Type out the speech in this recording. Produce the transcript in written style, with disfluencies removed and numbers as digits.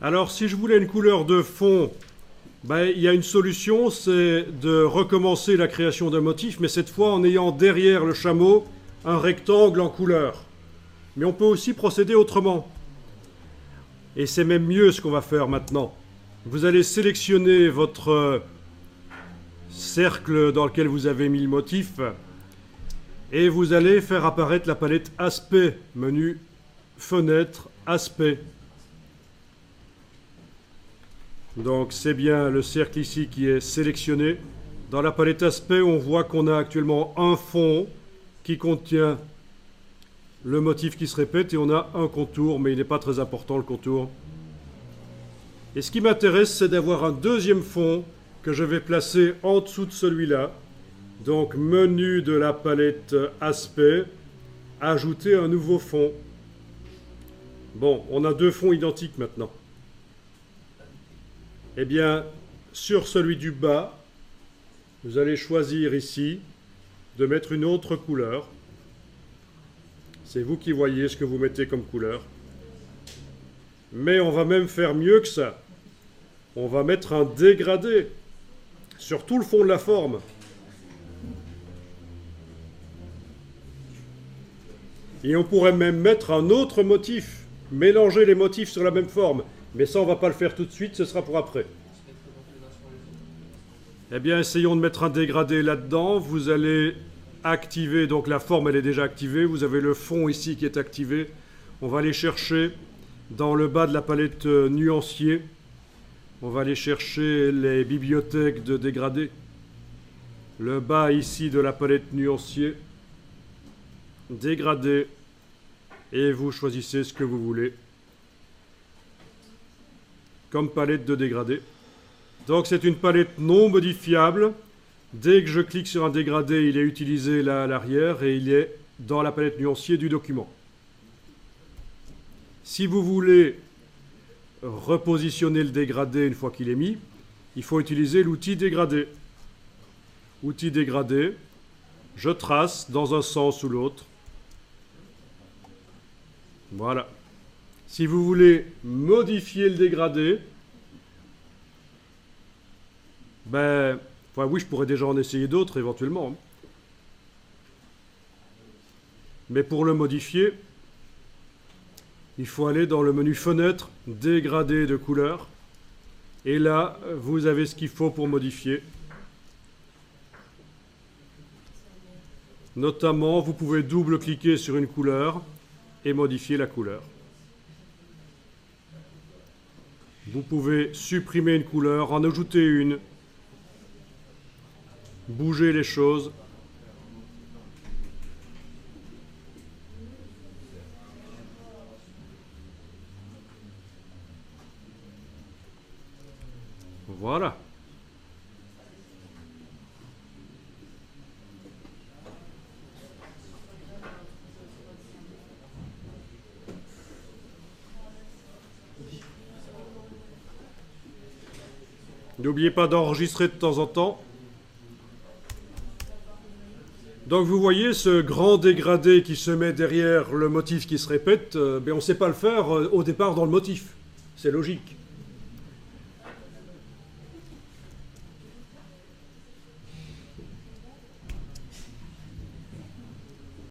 Alors, si je voulais une couleur de fond, il y a une solution, c'est de recommencer la création d'un motif, mais cette fois en ayant derrière le chameau un rectangle en couleur. Mais on peut aussi procéder autrement. Et c'est même mieux ce qu'on va faire maintenant. Vous allez sélectionner votre cercle dans lequel vous avez mis le motif et vous allez faire apparaître la palette Aspect, menu Fenêtre, Aspect. Donc c'est bien le cercle ici qui est sélectionné. Dans la palette Aspect, on voit qu'on a actuellement un fond qui contient le motif qui se répète et on a un contour, mais il n'est pas très important le contour. Et ce qui m'intéresse, c'est d'avoir un deuxième fond que je vais placer en dessous de celui-là. Donc menu de la palette Aspect, ajouter un nouveau fond. Bon, on a deux fonds identiques maintenant. Eh bien, sur celui du bas, vous allez choisir ici de mettre une autre couleur. C'est vous qui voyez ce que vous mettez comme couleur. Mais on va même faire mieux que ça. On va mettre un dégradé sur tout le fond de la forme. Et on pourrait même mettre un autre motif, mélanger les motifs sur la même forme. Mais ça, on ne va pas le faire tout de suite, ce sera pour après. Eh bien, essayons de mettre un dégradé là-dedans. Vous allez activer, donc la forme, elle est déjà activée. Vous avez le fond ici qui est activé. On va aller chercher dans le bas de la palette nuancier. On va aller chercher les bibliothèques de dégradés. Le bas ici de la palette nuancier. Dégradé. Et vous choisissez ce que vous voulez comme palette de dégradé. Donc c'est une palette non modifiable. Dès que je clique sur un dégradé, il est utilisé là à l'arrière et il est dans la palette nuancier du document. Si vous voulez repositionner le dégradé une fois qu'il est mis, il faut utiliser l'outil dégradé. Outil dégradé, je trace dans un sens ou l'autre. Voilà. Si vous voulez modifier le dégradé, oui, je pourrais déjà en essayer d'autres éventuellement. Mais pour le modifier, il faut aller dans le menu Fenêtre, Dégradé de couleur. Et là, vous avez ce qu'il faut pour modifier. Notamment, vous pouvez double-cliquer sur une couleur et modifier la couleur. Vous pouvez supprimer une couleur, en ajouter une, bouger les choses. Voilà. N'oubliez pas d'enregistrer de temps en temps. Donc vous voyez ce grand dégradé qui se met derrière le motif qui se répète, on ne sait pas le faire au départ dans le motif. C'est logique.